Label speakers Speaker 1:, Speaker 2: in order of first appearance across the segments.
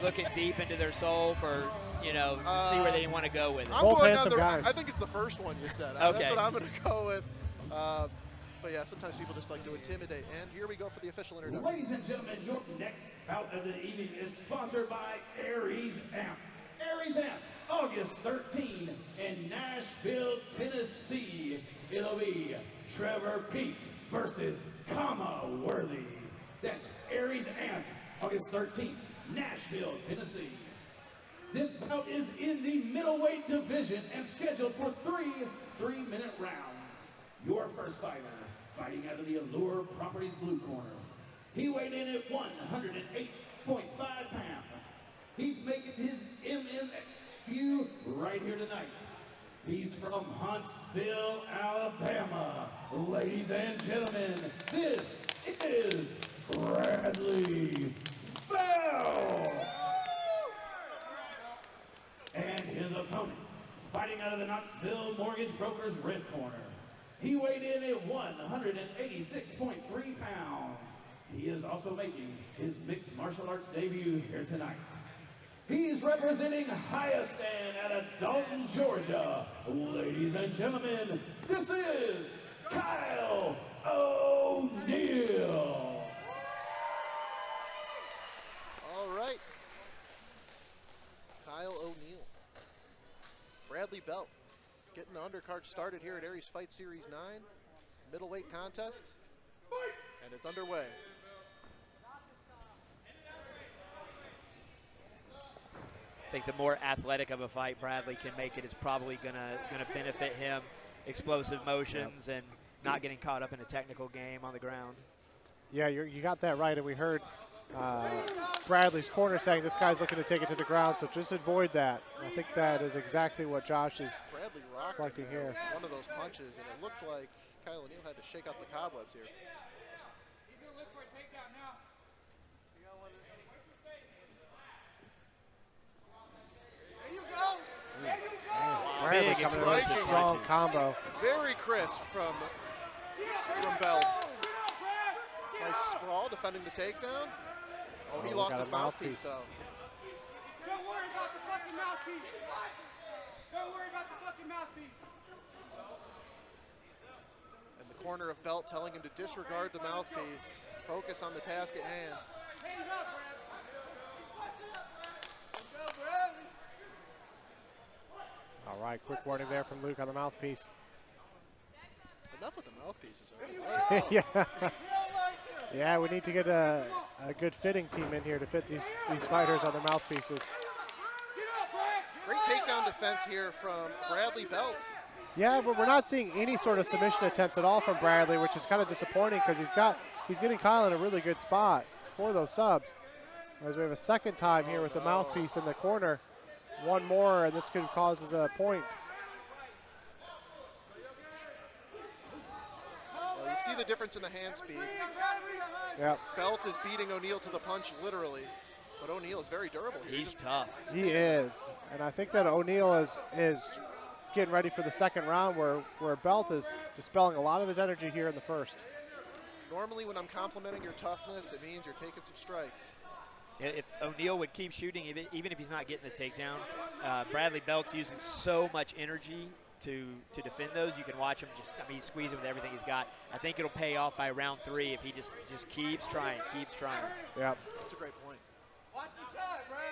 Speaker 1: looking deep into their soul for, you know, to see where they want to go with it.
Speaker 2: I'm
Speaker 3: Both
Speaker 2: going
Speaker 3: handsome
Speaker 2: on
Speaker 3: guys.
Speaker 2: I think it's the first one you said.
Speaker 1: Okay.
Speaker 2: That's what I'm going to go with. But yeah, sometimes people just like to intimidate. And here we go for the official introduction.
Speaker 4: Ladies and gentlemen, your next bout of the evening is sponsored by Aries Amp. Aries Amp, August 13 in Nashville, Tennessee. It'll be Trevor Peak versus Kama Worthy. That's Aries Amp, August 13th, Nashville, Tennessee. This bout is in the middleweight division and scheduled for three-minute rounds. Your first fighter, fighting out of the Allure Properties blue corner. He weighed in at 108.5 pounds. He's making his MMA debut right here tonight. He's from Huntsville, Alabama. Ladies and gentlemen, this is Bradley Bout. And his opponent, fighting out of the Knoxville Mortgage Brokers red corner. He weighed in at 186.3 pounds. He is also making his mixed martial arts debut here tonight. He's representing Hyostan out of Dalton, Georgia. Ladies and gentlemen, this is Kyle O'Neal.
Speaker 2: All right. Kyle O'Neal. Bradley Bout. Getting the undercard started here at Aries Fight Series 9. Middleweight contest. And it's underway.
Speaker 1: I think the more athletic of a fight Bradley can make it is probably gonna benefit him. Explosive motions and not getting caught up in a technical game on the ground.
Speaker 3: Yeah, you got that right, and we heard Bradley's corner saying this guy's looking to take it to the ground, so just avoid that. I think that is exactly what Josh is reflecting here.
Speaker 2: One of those punches, and it looked like Kyle O'Neal had to shake out the cobwebs here.
Speaker 5: He's going to look for a takedown now. There you go. There you go.
Speaker 3: Bradley coming in with a strong combo.
Speaker 2: Very crisp from Belt. Nice sprawl defending the takedown. Oh, he lost his mouthpiece though.
Speaker 5: Don't worry about the fucking mouthpiece. Don't worry about the fucking mouthpiece.
Speaker 2: And the corner of Belt telling him to disregard the mouthpiece. Focus on the task at hand.
Speaker 5: Hands up, Brad.
Speaker 3: All right, quick warning there from Luke on the mouthpiece.
Speaker 2: Enough with the mouthpieces.
Speaker 3: Yeah. Yeah, we need to get a good fitting team in here to fit these fighters on their mouthpieces.
Speaker 2: Great takedown defense here from Bradley Belt.
Speaker 3: Yeah, but we're not seeing any sort of submission attempts at all from Bradley, which is kind of disappointing because he's getting Kyle in a really good spot for those subs. As we have a second time here with the mouthpiece in the corner. One more, and this could cause us a point.
Speaker 2: Well, you see the difference in the hand speed.
Speaker 3: Yep.
Speaker 2: Belt is beating O'Neal to the punch, literally. But O'Neal is very durable here.
Speaker 1: He's tough.
Speaker 3: He is. And I think that O'Neal is getting ready for the second round where Belt is dispelling a lot of his energy here in the first.
Speaker 2: Normally when I'm complimenting your toughness, it means you're taking some strikes.
Speaker 1: If O'Neal would keep shooting, even if he's not getting the takedown, Bradley Belt's using so much energy to defend those. You can watch him he's squeezing with everything he's got. I think it'll pay off by round 3 if he just keeps trying.
Speaker 3: Yep.
Speaker 2: That's a great point.
Speaker 5: Watch the side, Brad.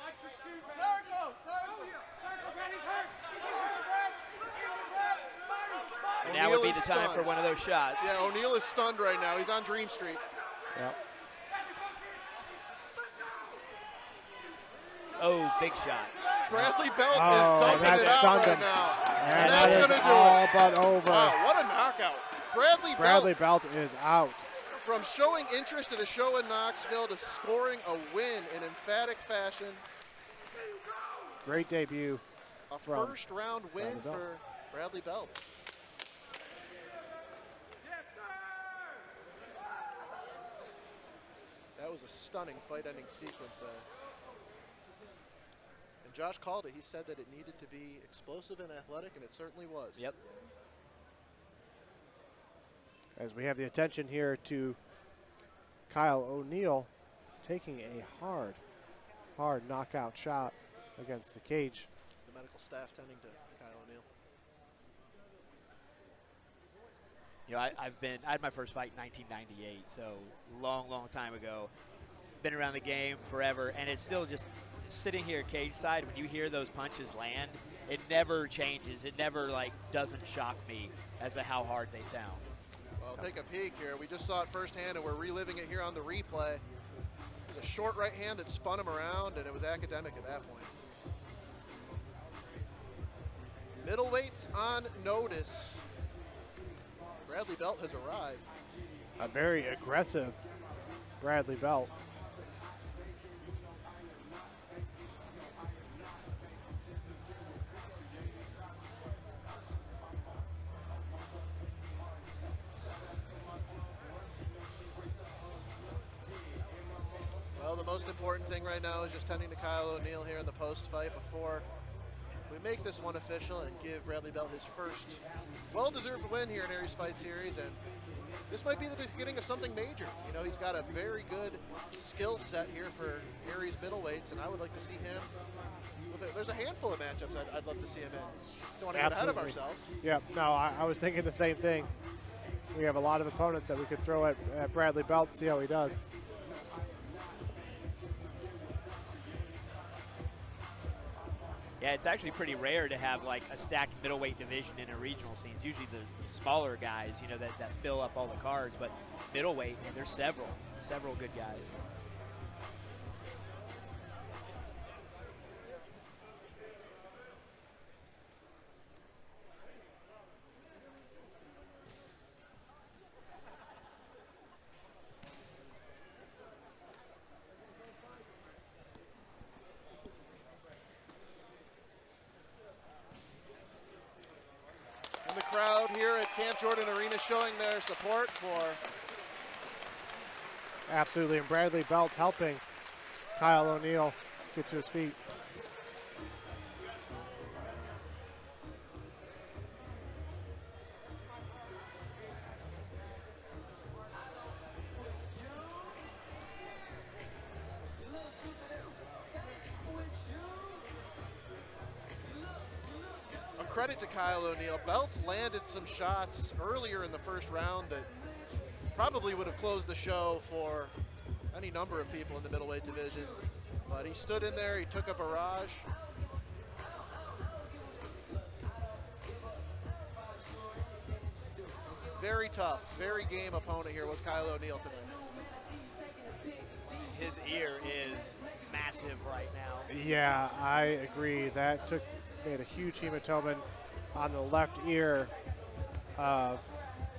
Speaker 5: Watch the shoot, Brad. Circle, Brad. He's hurt.
Speaker 1: And now would be the time for one of those shots.
Speaker 2: Yeah, O'Neal is stunned right now. He's on Dream Street.
Speaker 3: Yep.
Speaker 1: Oh, big shot.
Speaker 2: Bradley Belt is dumping it out right now.
Speaker 3: And that is all but over.
Speaker 2: Wow, what a knockout.
Speaker 3: Bradley Belt is out.
Speaker 2: From showing interest at a show in Knoxville to scoring a win in emphatic fashion.
Speaker 3: Great debut.
Speaker 2: A first round win for Bradley Belt. That was a stunning fight-ending sequence there. And Josh called it. He said that it needed to be explosive and athletic, and it certainly was.
Speaker 1: Yep.
Speaker 3: As we have the attention here to Kyle O'Neal taking a hard hard knockout shot against the cage.
Speaker 2: The medical staff tending to Kyle O'Neill.
Speaker 1: You know, I had my first fight in 1998, so long time ago. Been around the game forever, and it's still just sitting here cage side. When you hear those punches land, it never changes. It never like doesn't shock me as to how hard they sound.
Speaker 2: Well, take a peek here. We just saw it firsthand, and we're reliving it here on the replay. It was a short right hand that spun him around, and it was academic at that point. Middleweights on notice. Bradley Bout has arrived.
Speaker 3: A very aggressive Bradley Bout.
Speaker 2: Well, the most important thing right now is just tending to Kyle O'Neill here in the post-fight before we make this one official and give Bradley Bout his first well-deserved win here in Aries Fight Series. And this might be the beginning of something major. You know, he's got a very good skill set here for Aries middleweights, and I would like to see him. There's a handful of matchups I'd love to see him in. Don't want to get ahead of ourselves.
Speaker 3: Yeah, no, I was thinking the same thing. We have a lot of opponents that we could throw at Bradley Bout, see how he does.
Speaker 1: Yeah, it's actually pretty rare to have like a stacked middleweight division in a regional scene. It's usually the smaller guys, you know, that fill up all the cards. But middleweight, and there's several good guys.
Speaker 2: And the crowd here at Camp Jordan Arena showing their support for.
Speaker 3: Absolutely, and Bradley Bout helping Kyle O'Neill get to his feet.
Speaker 2: Credit to Kyle O'Neill. Bout landed some shots earlier in the first round that probably would have closed the show for any number of people in the middleweight division. But he stood in there, he took a barrage. Very tough, very game opponent here was Kyle O'Neill tonight.
Speaker 1: His ear is massive right now.
Speaker 3: Yeah, I agree. That made a huge hematoma on the left ear of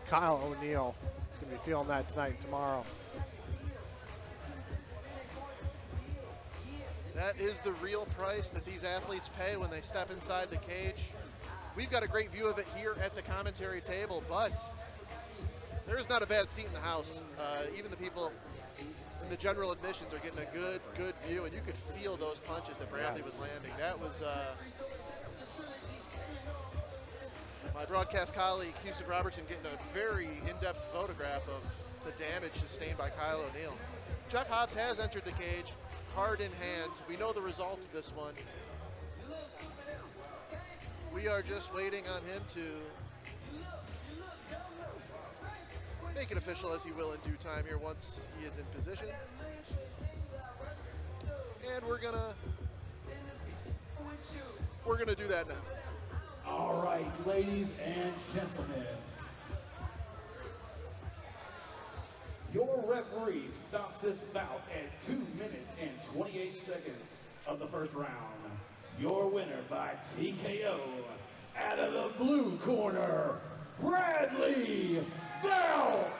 Speaker 3: Kyle O'Neill. He's going to be feeling that tonight and tomorrow.
Speaker 2: That is the real price that these athletes pay when they step inside the cage. We've got a great view of it here at the commentary table, but there is not a bad seat in the house. Even the people in the general admissions are getting a good view, and you could feel those punches that Bradley was landing. That was my broadcast colleague, Houston Robertson, getting a very in-depth photograph of the damage sustained by Kyle O'Neill. Jeff Hobbs has entered the cage, card in hand. We know the result of this one. We are just waiting on him to make it official, as he will in due time here once he is in position. And we're gonna do that now.
Speaker 4: All right, ladies and gentlemen. Your referee stops this bout at 2 minutes and 28 seconds of the first round. Your winner by TKO, out of the blue corner, Bradley Bout.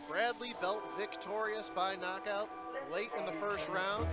Speaker 2: Bradley Bout victorious by knockout late in the first round.